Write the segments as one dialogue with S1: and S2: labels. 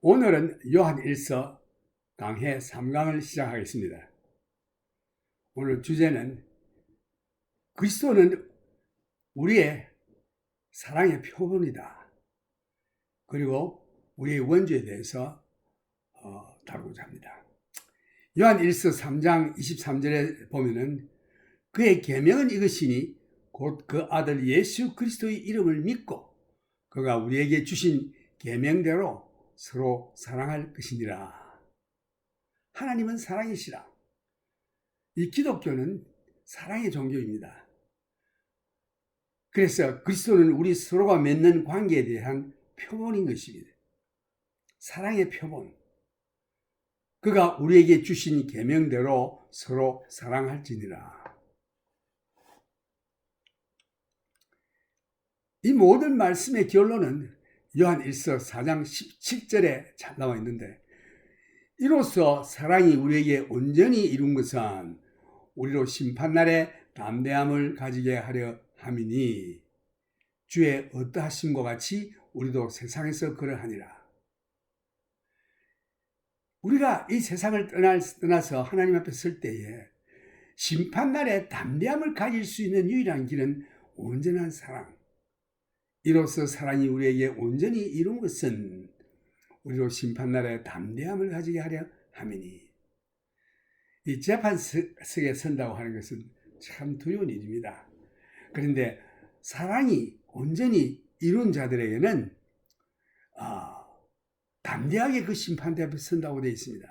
S1: 오늘은 요한 1서 강해 3강을 시작하겠습니다. 오늘 주제는 그리스도는 우리의 사랑의 표본이다. 그리고 우리의 원죄에 대해서 다루고자 합니다. 요한 1서 3장 23절에 보면은 그의 계명은 이것이니 곧 그 아들 예수 그리스도의 이름을 믿고 그가 우리에게 주신 계명대로 서로 사랑할 것이니라. 하나님은 사랑이시라. 이 기독교는 사랑의 종교입니다. 그래서 그리스도는 우리 서로가 맺는 관계에 대한 표본인 것입니다. 사랑의 표본. 그가 우리에게 주신 계명대로 서로 사랑할지니라. 이 모든 말씀의 결론은 요한 1서 4장 17절에 잘 나와 있는데, 이로써 사랑이 우리에게 온전히 이룬 것은 우리로 심판날에 담대함을 가지게 하려 함이니 주의 어떠하심과 같이 우리도 세상에서 그러하니라. 우리가 이 세상을 떠나서 하나님 앞에 설 때에 심판날에 담대함을 가질 수 있는 유일한 길은 온전한 사랑. 이로써 사랑이 우리에게 온전히 이룬 것은 우리로 심판날에 담대함을 가지게 하려 함이니. 이 재판석에 선다고 하는 것은 참 두려운 일입니다. 그런데 사랑이 온전히 이룬 자들에게는 담대하게 그 심판대 앞에 선다고 되어 있습니다.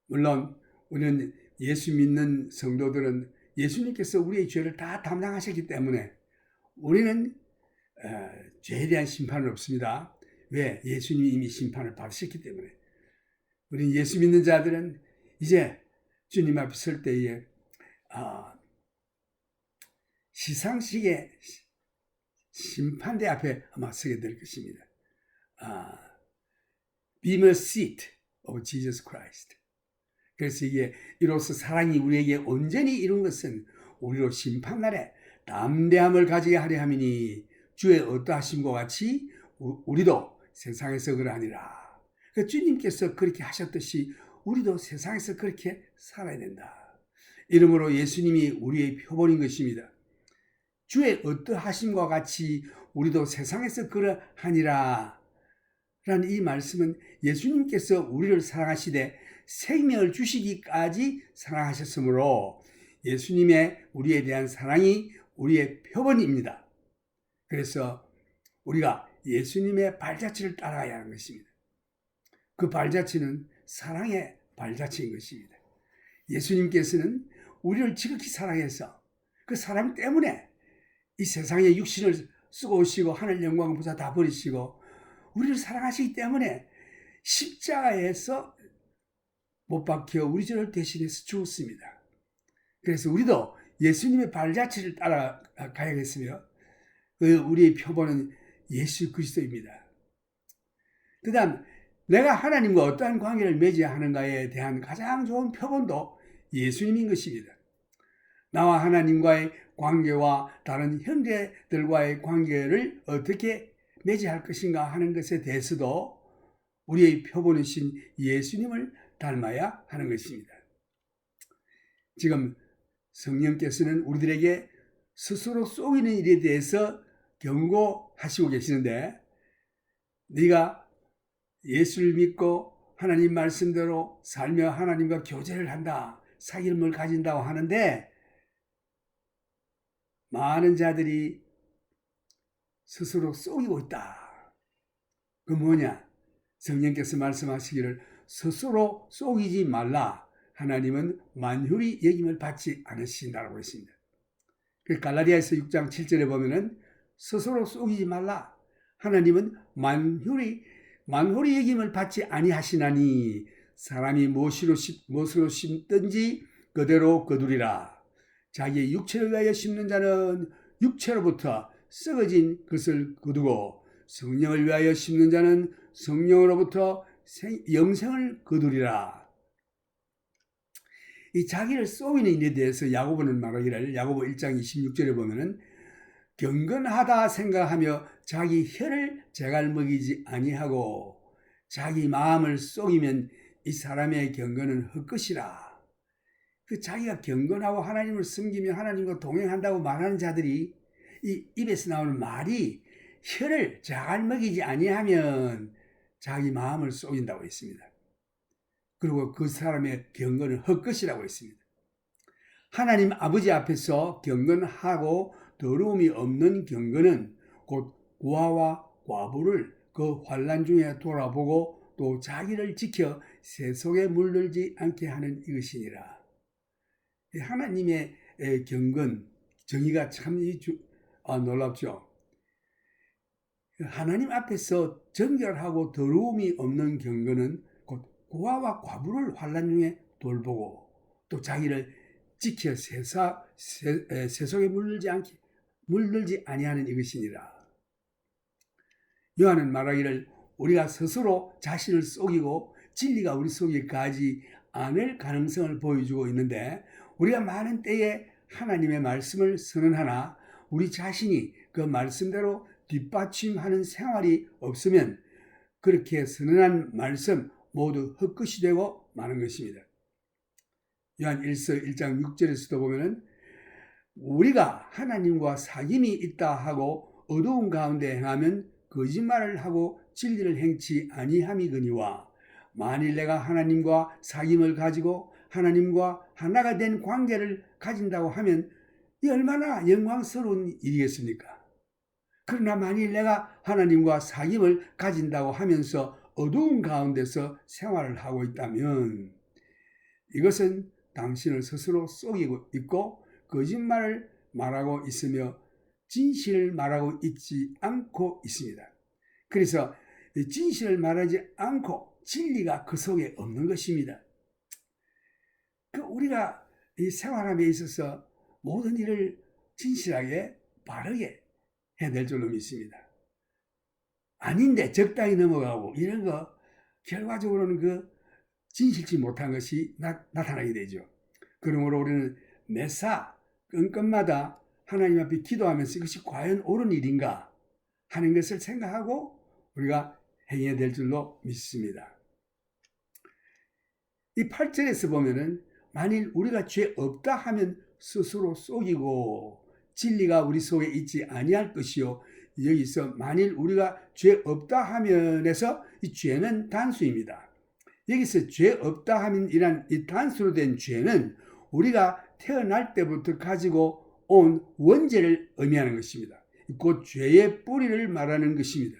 S1: 물론 우리는 예수 믿는 성도들은 예수님께서 우리의 죄를 다 담당하셨기 때문에 우리는 죄에 대한 심판은 없습니다. 왜? 예수님이 이미 심판을 받으셨기 때문에. 우리 예수 믿는 자들은 이제 주님 앞에 설 때에 시상식의 심판대 앞에 아마 서게 될 것입니다. Bema seat of Jesus Christ. 그래서 이로써 사랑이 우리에게 온전히 이룬 것은 우리로 심판날에 담대함을 가지게 하려 함이니 주의 어떠하심과 같이 우리도 세상에서 그러하니라. 그러니까 주님께서 그렇게 하셨듯이 우리도 세상에서 그렇게 살아야 된다. 이러므로 예수님이 우리의 표본인 것입니다. 주의 어떠하심과 같이 우리도 세상에서 그러하니라 라는 이 말씀은 예수님께서 우리를 사랑하시되 생명을 주시기까지 사랑하셨으므로 예수님의 우리에 대한 사랑이 우리의 표본입니다. 그래서 우리가 예수님의 발자취를 따라가야 하는 것입니다. 그 발자취는 사랑의 발자취인 것입니다. 예수님께서는 우리를 지극히 사랑해서 그 사랑 때문에 이 세상에 육신을 쓰고 오시고 하늘 영광을 부사 다 버리시고 우리를 사랑하시기 때문에 십자가에서 못 박혀 우리 죄를 대신해서 죽었습니다. 그래서 우리도 예수님의 발자취를 따라가야겠으며 우리의 표본은 예수 그리스도입니다. 그 다음 내가 하나님과 어떠한 관계를 맺어야 하는가에 대한 가장 좋은 표본도 예수님인 것입니다. 나와 하나님과의 관계와 다른 형제들과의 관계를 어떻게 맺어야 할 것인가 하는 것에 대해서도 우리의 표본이신 예수님을 닮아야 하는 것입니다. 지금 성령께서는 우리들에게 스스로 속이는 일에 대해서 경고하시고 계시는데, 네가 예수를 믿고 하나님 말씀대로 살며 하나님과 교제를 한다, 사귐을 가진다고 하는데 많은 자들이 스스로 속이고 있다. 그 뭐냐? 성령께서 말씀하시기를 스스로 속이지 말라. 하나님은 만유리 여김을 받지 않으신다고 했습니다. 갈라디아서 6장 7절에 보면은 스스로 속이지 말라. 하나님은 만유리 여김을 받지 아니하시나니 사람이 무엇으로 심든지 그대로 거두리라. 자기의 육체를 위하여 심는 자는 육체로부터 썩어진 것을 거두고 성령을 위하여 심는 자는 성령으로부터 영생을 거두리라. 이 자기를 속이는 일에 대해서 야고보는 말하기를 야고보 1장 26절에 보면은 경건하다 생각하며 자기 혀를 제갈 먹이지 아니하고 자기 마음을 속이면 이 사람의 경건은 헛것이라. 그 자기가 경건하고 하나님을 섬기며 하나님과 동행한다고 말하는 자들이 이 입에서 나오는 말이 혀를 잘 먹이지 아니하면 자기 마음을 속인다고 했습니다. 그리고 그 사람의 경건은 헛것이라고 했습니다. 하나님 아버지 앞에서 경건하고 더러움이 없는 경건은 곧 고아와 과부를 그 환난 중에 돌아보고 또 자기를 지켜 세속에 물들지 않게 하는 이것이니라. 하나님의 경건, 정의가 참 놀랍죠. 하나님 앞에서 정결하고 더러움이 없는 경건은 곧 고아와 과부를 환난 중에 돌보고 또 자기를 지켜 세속에 물들지 아니하는 이것이니라. 요한은 말하기를 우리가 스스로 자신을 속이고 진리가 우리 속에 가지 않을 가능성을 보여주고 있는데, 우리가 많은 때에 하나님의 말씀을 선언하나 우리 자신이 그 말씀대로 뒷받침하는 생활이 없으면 그렇게 선언한 말씀 모두 헛것이 되고 마는 것입니다. 요한 1서 1장 6절에서도 보면은 우리가 하나님과 사귐이 있다 하고 어두운 가운데 행하면 거짓말을 하고 진리를 행치 아니함이거니와, 만일 내가 하나님과 사귐을 가지고 하나님과 하나가 된 관계를 가진다고 하면 이 얼마나 영광스러운 일이겠습니까? 그러나 만일 내가 하나님과 사귐을 가진다고 하면서 어두운 가운데서 생활을 하고 있다면 이것은 당신을 스스로 속이고 있고 거짓말을 말하고 있으며 진실을 말하고 있지 않고 있습니다. 그래서 진실을 말하지 않고 진리가 그 속에 없는 것입니다. 우리가 이 생활함에 있어서 모든 일을 진실하게 바르게 해야 될 줄로 믿습니다. 아닌데 적당히 넘어가고 이런 거 결과적으로는 그 진실치 못한 것이 나타나게 되죠. 그러므로 우리는 매사 건건마다 하나님 앞에 기도하면서 이것이 과연 옳은 일인가 하는 것을 생각하고 우리가 행해야 될 줄로 믿습니다. 이 8절에서 보면은 만일 우리가 죄 없다 하면 스스로 속이고 진리가 우리 속에 있지 아니할 것이요. 여기서 만일 우리가 죄 없다 하면에서 이 죄는 단수입니다. 여기서 죄 없다 하면 이란 이 단수로 된 죄는 우리가 태어날 때부터 가지고 온 원죄를 의미하는 것입니다. 곧 죄의 뿌리를 말하는 것입니다.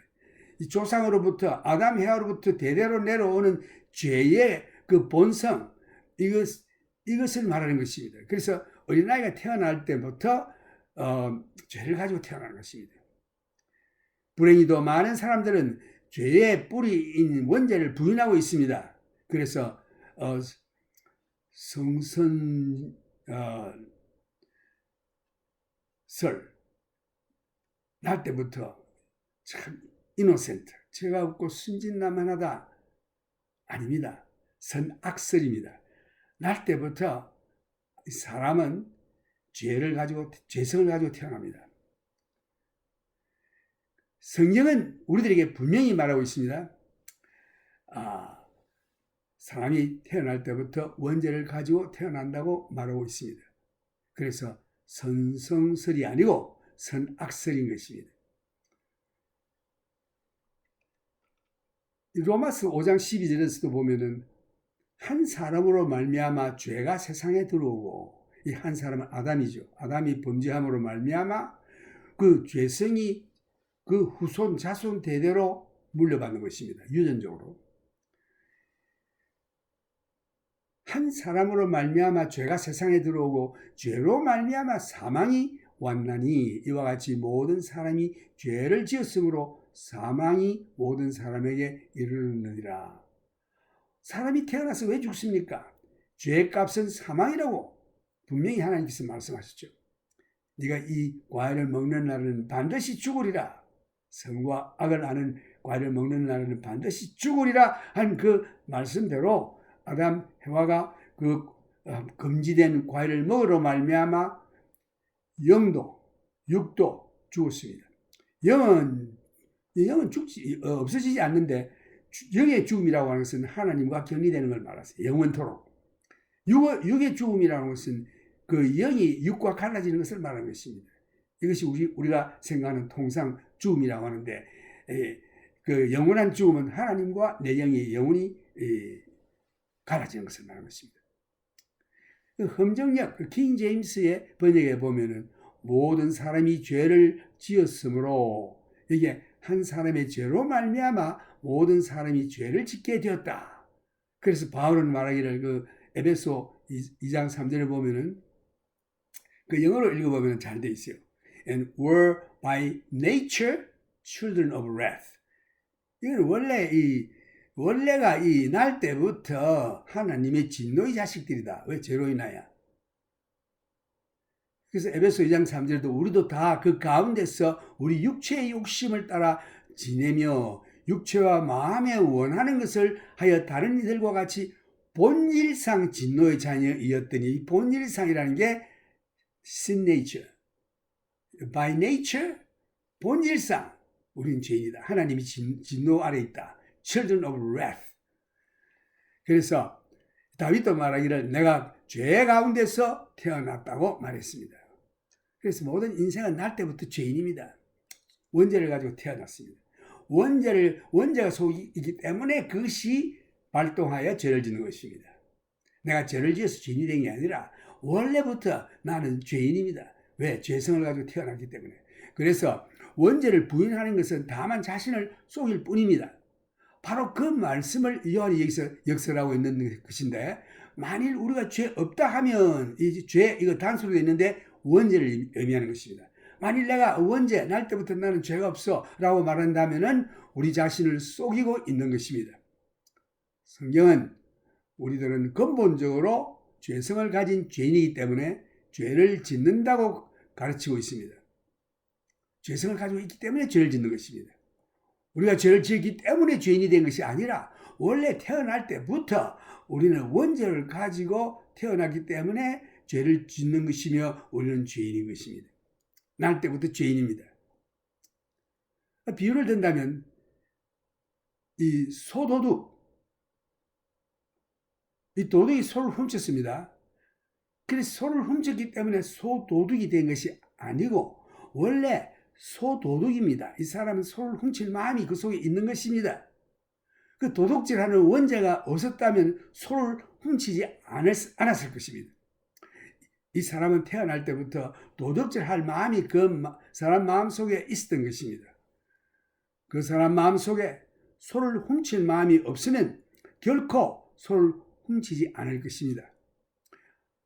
S1: 이 조상으로부터 아담 해와로부터 대대로 내려오는 죄의 그 본성, 이것을 말하는 것입니다. 그래서 어린아이가 태어날 때부터 죄를 가지고 태어나는 것입니다. 불행히도 많은 사람들은 죄의 뿌리인 원죄를 부인하고 있습니다. 그래서 성선설, 날 때부터 참 이노센트, 죄가 없고 순진남만하다. 아닙니다. 선악설입니다. 날 때부터 사람은 죄성을 가지고 태어납니다. 성경은 우리들에게 분명히 말하고 있습니다. 사람이 태어날 때부터 원죄를 가지고 태어난다고 말하고 있습니다. 그래서 선성설이 아니고 선악설인 것입니다. 로마서 5장 12절에서도 보면은 한 사람으로 말미암아 죄가 세상에 들어오고, 이 한 사람은 아담이죠. 아담이 범죄함으로 말미암아 그 죄성이 그 후손 자손 대대로 물려받는 것입니다. 유전적으로. 한 사람으로 말미암아 죄가 세상에 들어오고 죄로 말미암아 사망이 왔나니, 이와 같이 모든 사람이 죄를 지었으므로 사망이 모든 사람에게 이르렀느니라. 사람이 태어나서 왜 죽습니까? 죄의 값은 사망이라고 분명히 하나님께서 말씀하셨죠. 네가 이 과일을 먹는 날은 반드시 죽으리라. 선과 악을 아는 과일을 먹는 날은 반드시 죽으리라 한 그 말씀대로 아담 해와가 그 금지된 과일을 먹으러 말미암아 영도 육도 죽었습니다. 영은 없어지지 않는데 영의 죽음이라고 하는 것은 하나님과 격리되는 걸 말하세요. 영원토록. 육의 죽음이라는 것은 그 영이 육과 갈라지는 것을 말하는 것입니다. 이것이 우리가 생각하는 통상 죽음이라고 하는데, 그 영원한 죽음은 하나님과 내 영이 영원히 갈라지는 것을 말하는 것입니다. 그 험정역, 그 킹 제임스의 번역에 보면은 모든 사람이 죄를 지었으므로, 이게 한 사람의 죄로 말미암아 모든 사람이 죄를 짓게 되었다. 그래서 바울은 말하기를 그 에베소 2장 3절에 보면은 그 영어로 읽어보면 잘 돼 있어요. And were by nature children of wrath. 이건 원래가 이 날 때부터 하나님의 진노의 자식들이다. 왜? 죄로 인하여. 그래서 에베소 2장 3절에도 우리도 다 그 가운데서 우리 육체의 욕심을 따라 지내며 육체와 마음에 원하는 것을 하여 다른 이들과 같이 본질상 진노의 자녀이었더니, 본질상이라는 게 sin nature, by nature, 본질상 우리는 죄인이다. 하나님이 진노 아래 있다. children of wrath. 그래서 다윗도 말하기를 내가 죄 가운데서 태어났다고 말했습니다. 그래서 모든 인생은 날 때부터 죄인입니다. 원죄를 가지고 태어났습니다. 원죄가 속이기 때문에 그것이 발동하여 죄를 짓는 것입니다. 내가 죄를 지어서 죄인이 된 게 아니라 원래부터 나는 죄인입니다. 왜? 죄성을 가지고 태어났기 때문에. 그래서 원죄를 부인하는 것은 다만 자신을 속일 뿐입니다. 바로 그 말씀을 요한이 여기서 역설하고 있는 것인데, 만일 우리가 죄 없다 하면 이 죄, 이거 단수로 있는데 원죄를 의미하는 것입니다. 만일 내가 원죄, 날 때부터 나는 죄가 없어 라고 말한다면은 우리 자신을 속이고 있는 것입니다. 성경은 우리들은 근본적으로 죄성을 가진 죄인이기 때문에 죄를 짓는다고 가르치고 있습니다. 죄성을 가지고 있기 때문에 죄를 짓는 것입니다. 우리가 죄를 지었기 때문에 죄인이 된 것이 아니라 원래 태어날 때부터 우리는 원죄를 가지고 태어났기 때문에 죄를 짓는 것이며 우리는 죄인인 것입니다. 날 때부터 죄인입니다. 비유를 든다면 이 소도둑, 이 도둑이 소를 훔쳤습니다. 그래서 소를 훔쳤기 때문에 소도둑이 된 것이 아니고 원래 소도둑입니다. 이 사람은 소를 훔칠 마음이 그 속에 있는 것입니다. 그 도둑질하는 원죄가 없었다면 소를 훔치지 않았을 것입니다. 이 사람은 태어날 때부터 도둑질할 마음이 그 사람 마음속에 있었던 것입니다. 그 사람 마음속에 소를 훔칠 마음이 없으면 결코 소를 훔치지 않을 것입니다.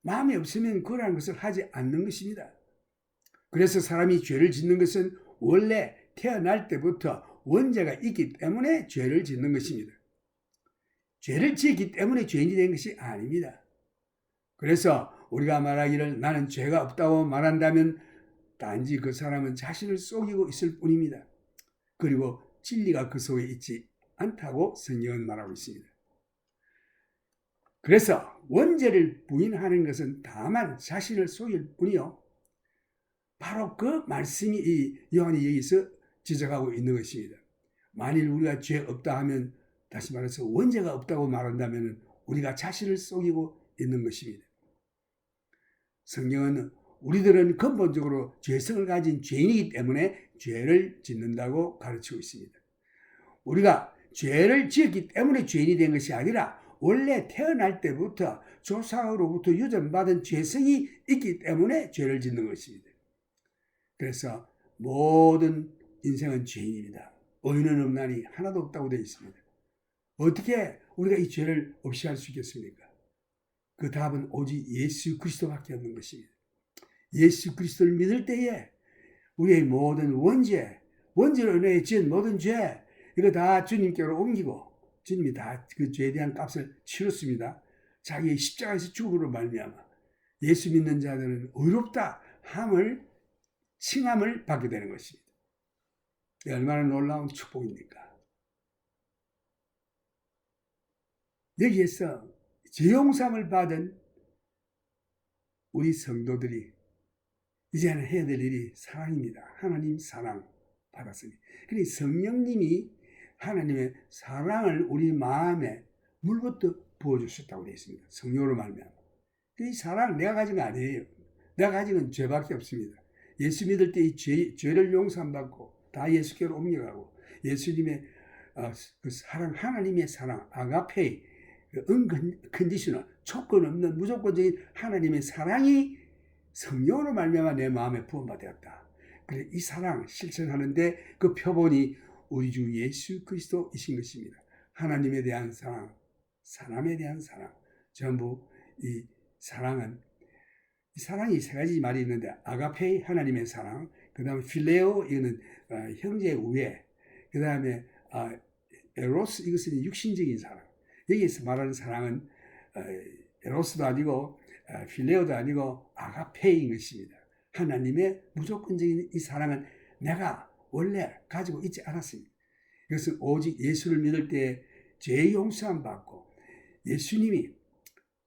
S1: 마음이 없으면 그러한 것을 하지 않는 것입니다. 그래서 사람이 죄를 짓는 것은 원래 태어날 때부터 원죄가 있기 때문에 죄를 짓는 것입니다. 죄를 지었기 때문에 죄인이 된 것이 아닙니다. 그래서 우리가 말하기를 나는 죄가 없다고 말한다면 단지 그 사람은 자신을 속이고 있을 뿐입니다. 그리고 진리가 그 속에 있지 않다고 성경은 말하고 있습니다. 그래서 원죄를 부인하는 것은 다만 자신을 속일 뿐이요. 바로 그 말씀이 이 요한이 여기서 지적하고 있는 것입니다. 만일 우리가 죄 없다 하면, 다시 말해서 원죄가 없다고 말한다면 우리가 자신을 속이고 있는 것입니다. 성경은 우리들은 근본적으로 죄성을 가진 죄인이기 때문에 죄를 짓는다고 가르치고 있습니다. 우리가 죄를 지었기 때문에 죄인이 된 것이 아니라 원래 태어날 때부터 조상으로부터 유전받은 죄성이 있기 때문에 죄를 짓는 것입니다. 그래서 모든 인생은 죄인입니다. 의인은 없나니 하나도 없다고 되어 있습니다. 어떻게 우리가 이 죄를 없이 할 수 있겠습니까? 그 답은 오직 예수 그리스도밖에 없는 것입니다. 예수 그리스도를 믿을 때에 우리의 모든 원죄로 인해 지은 모든 죄, 이거 다 주님께로 옮기고 주님이 다 그 죄에 대한 값을 치렀습니다. 자기의 십자가에서 죽음으로 말미암아 예수 믿는 자들은 의롭다 칭함을 받게 되는 것입니다. 얼마나 놀라운 축복입니까? 여기에서 죄용삼을 받은 우리 성도들이 이제는 해야 될 일이 사랑입니다. 하나님 사랑 받았으니. 그러니 성령님이 하나님의 사랑을 우리 마음에 물부터 부어주셨다고 되어 있습니다. 성령으로 말미암아. 이 사랑 내가 가진 거 아니에요. 내가 가진 건 죄밖에 없습니다. 예수 믿을 때 이 죄를 용서받고 다 예수께로 옮겨가고 예수님의 그 사랑, 하나님의 사랑, 아가페이, unconditional, 조건 없는 무조건적인 하나님의 사랑이 성령으로 말미암아 내 마음에 부어받았다. 그래, 이 사랑 실천하는데 그 표본이 우리 주 예수 그리스도이신 것입니다. 하나님에 대한 사랑, 사람에 대한 사랑, 전부 이 사랑이 세 가지 말이 있는데 아가페이 하나님의 사랑, 그 다음에 필레오 이거는 형제 우애, 그 다음에 에로스 이것은 육신적인 사랑. 여기서 말하는 사랑은 에로스도 아니고 필레오도 아니고 아가페인 것입니다. 하나님의 무조건적인 이 사랑은 내가 원래 가지고 있지 않았습니다. 이것은 오직 예수를 믿을 때 죄 용서함 받고 예수님이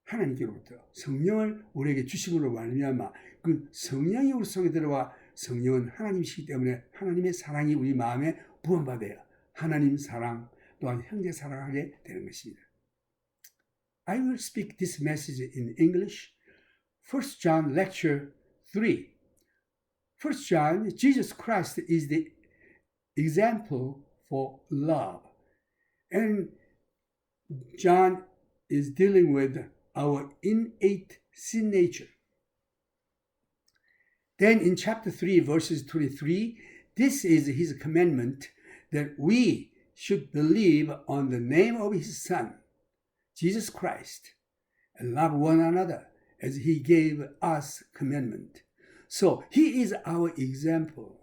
S1: 하나님께로부터 성령을 우리에게 주심으로 말미암아 그 성령이 우리 속에 들어와 성령은 하나님이시기 때문에 하나님의 사랑이 우리 마음에 부어받아야 하나님 사랑 또한 형제 사랑하게 되는 것입니다. I will speak this message in English. 1 John lecture 3. 1 John, Jesus Christ is the example for love. And John is dealing with our innate sin nature. Then in chapter 3, verses 23, this is his commandment that we should believe on the name of his Son, Jesus Christ, and love one another as he gave us commandment. So he is our example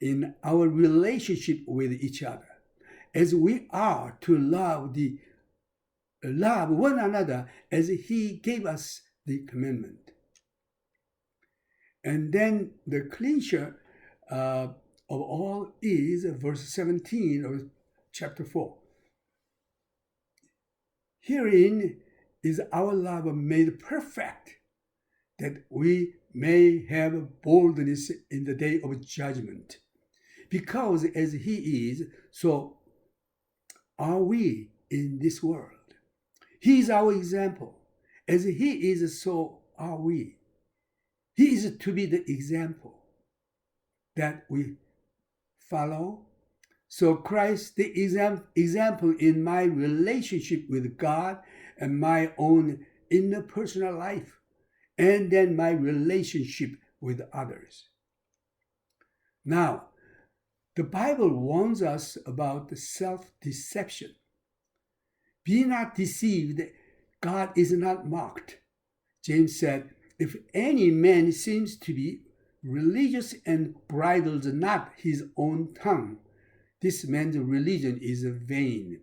S1: in our relationship with each other, as we are to love one another as he gave us the commandment. And then the clincher of all is verse 17 of chapter 4. Herein is our love made perfect, that we may have boldness in the day of judgment. Because as he is, so are we in this world. He is our example. As he is, so are we. He is to be the example that we follow. So Christ, the example in my relationship with God and my own interpersonal life, and then my relationship with others. Now, the Bible warns us about self-deception. Be not deceived, God is not mocked. James said, if any man seems to be religious and bridles not his own tongue, this man's religion is vain.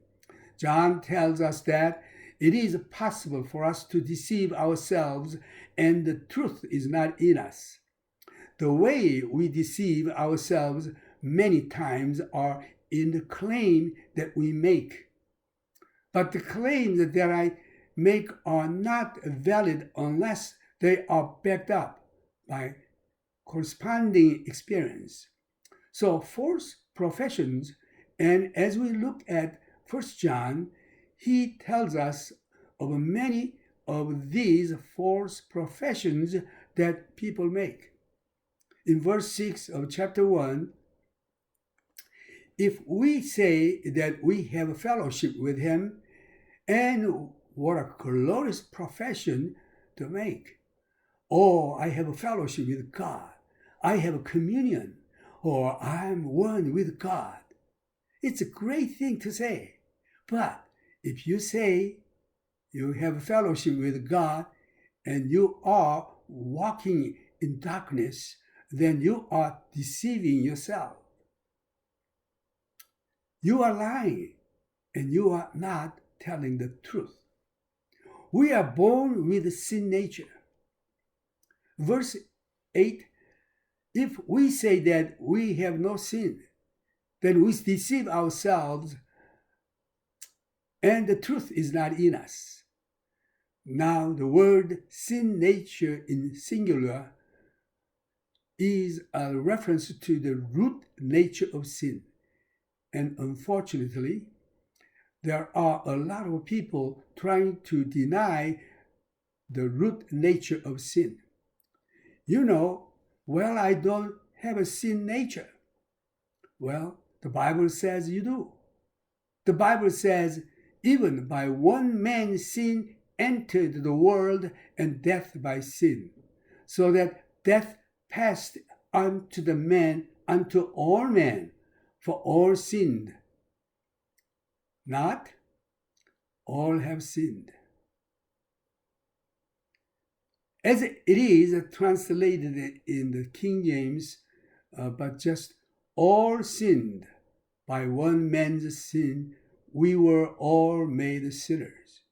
S1: John tells us that it is possible for us to deceive ourselves and the truth is not in us. The way we deceive ourselves many times are in the claim that we make. But the claims that I make are not valid unless they are backed up by corresponding experience. So false professions, and as we look at 1 John, he tells us of many of these false professions that people make. In verse 6 of chapter 1, if we say that we have a fellowship with him, and what a glorious profession to make. Oh, I have a fellowship with God. I have a communion, or I'm one with God. It's a great thing to say. But if you say you have a fellowship with God and you are walking in darkness, then you are deceiving yourself. You are lying and you are not telling the truth. We are born with sin nature. Verse 8, if we say that we have no sin, then we deceive ourselves and the truth is not in us. Now the word sin nature in singular is a reference to the root nature of sin. And unfortunately, there are a lot of people trying to deny the root nature of sin. Well, I don't have a sin nature. Well, the Bible says you do. The Bible says, even by one man's sin entered the world, and death by sin, so that death passed unto all men, for all sinned. Not all have sinned. As it is translated in the King James, but just all sinned. By one man's sin, we were all made sinners.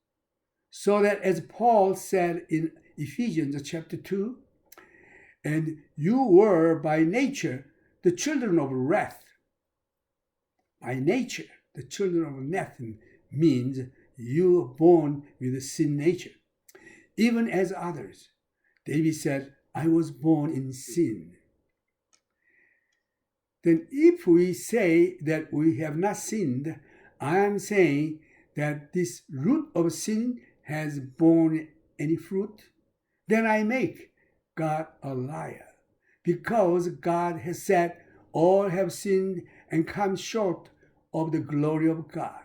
S1: So that as Paul said in Ephesians chapter 2, and you were by nature the children of wrath. By nature, the children of wrath means you were born with a sin nature. Even as others, David said, I was born in sin. Then if we say that we have not sinned, I am saying that this root of sin has borne any fruit, then I make God a liar. Because God has said, all have sinned and come short of the glory of God.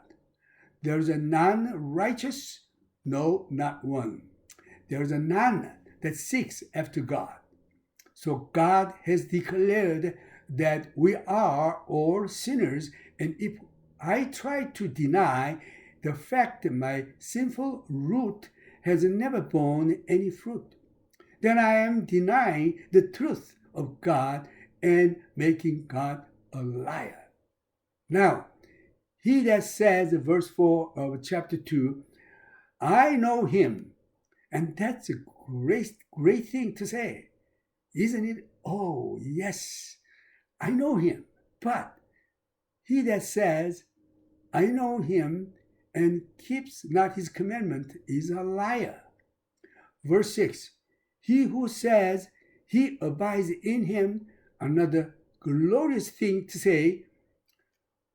S1: There is a none righteous, no, not one. There is a none that seeks after God. So God has declared that we are all sinners, and if I try to deny the fact that my sinful root has never borne any fruit, then I am denying the truth of God and making God a liar. Now, he that says, verse 4 of chapter 2, I know him, and that's a great thing to say, isn't it? Oh, yes, I know him. But he that says, I know him, and keeps not his commandment is a liar. Verse 6, he who says he abides in him, another glorious thing to say,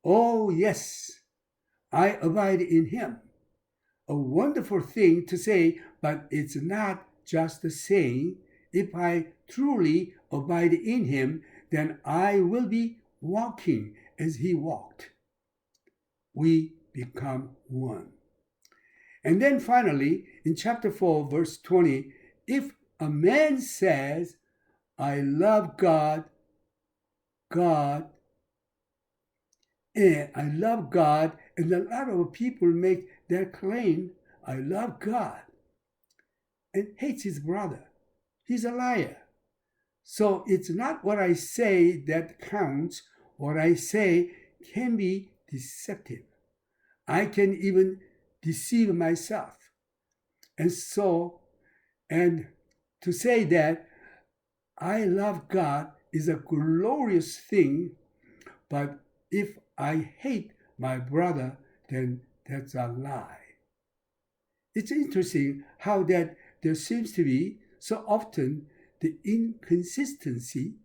S1: oh yes, I abide in him. A wonderful thing to say, but it's not just a saying. If I truly abide in him, then I will be walking as he walked. We become one. And then finally, in chapter 4, verse 20, if a man says, I love God, and a lot of people make that claim, I love God, and hates his brother, he's a liar. So it's not what I say that counts. What I say can be deceptive. I can even deceive myself. And to say that I love God is a glorious thing, but if I hate my brother, then that's a lie. It's interesting how that there seems to be so often the inconsistency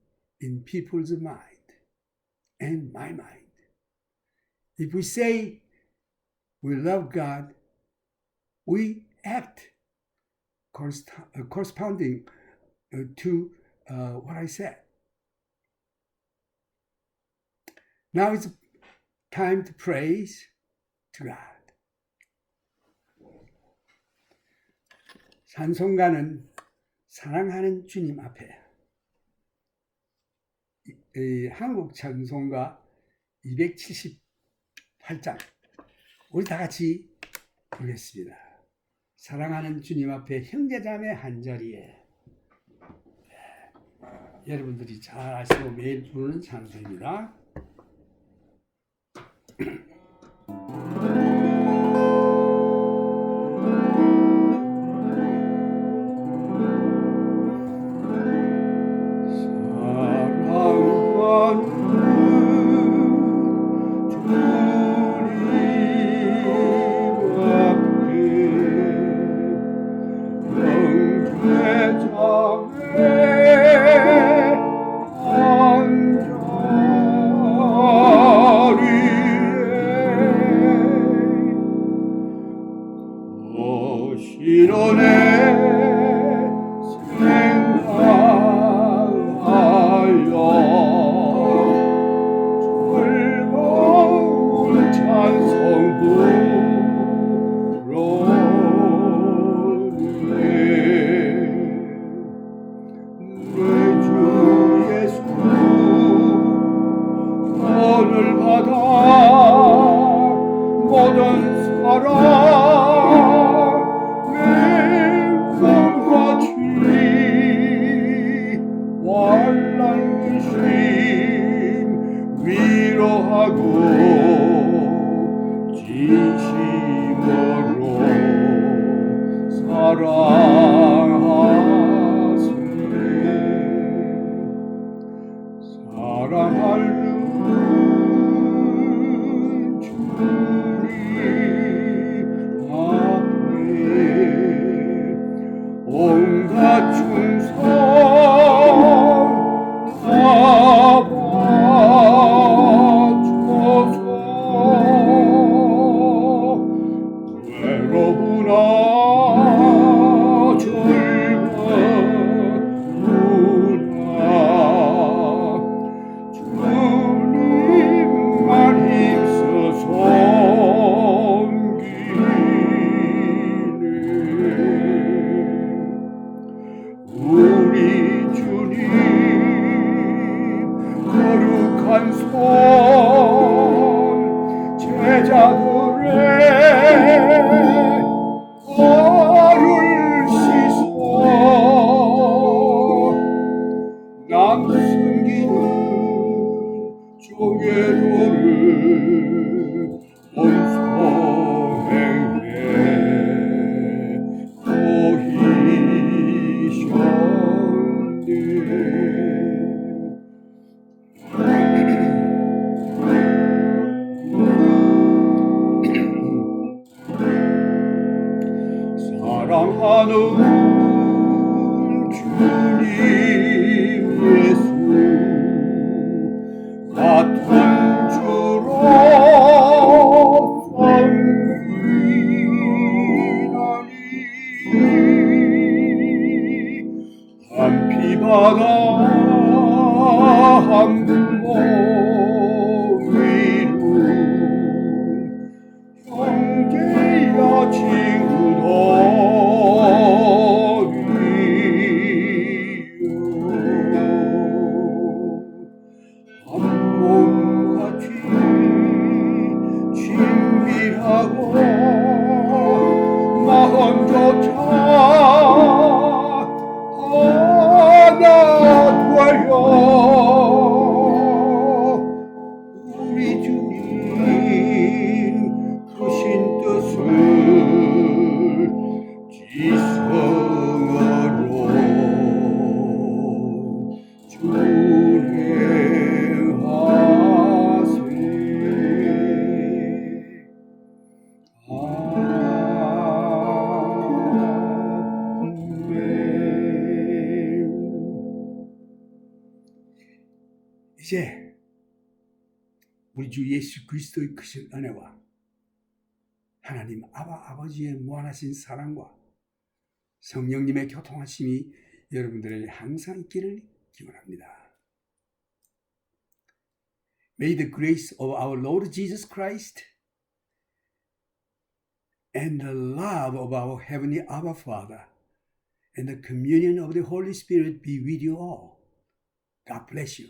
S1: in people's mind and my mind. If we say we love God, we act corresponding to what I said. Now it's time to praise to God. 찬송가는 사랑하는 주님 앞에, 한국 찬송가 278장 우리 다 같이 보겠습니다. 사랑하는 주님 앞에 형제자매 한자리에. 여러분들이 잘 아시고 매일 부르는 찬송입니다.
S2: 한자리
S1: 이뤄내 생각하여 즐거운 찬송 부르네. 내 주 예수 오늘 받아 모든 사랑 맹금같이 환난심 위로하고 진심으로 사랑하는 주님 앞에 온갖 충성 다 바쳐서 외로우나 즐거우나 주님만 힘써 섬기네. 우리 주님 거룩한 손 제자들의 발을 씻어 남 숨기는 종의 도를 본소행해 사랑하는 주님 예수 같은 주로 섬기나니 한 피바다 한 몸이루 형제야 친구도 한 몸같이 친밀하고 마음조차 하나 되어 우리 주님 크신 뜻을 지성으로 준행하세. 이제 우리 주 예수 그리스도의 크신 은혜와 하나님 아버지의 무한하신 사랑과 성령님의 교통하심이 여러분들에게 항상 있기를 기원합니다. May the grace of our Lord Jesus Christ and the love of our Heavenly Abba Father and the communion of the Holy Spirit be with you all. God bless you.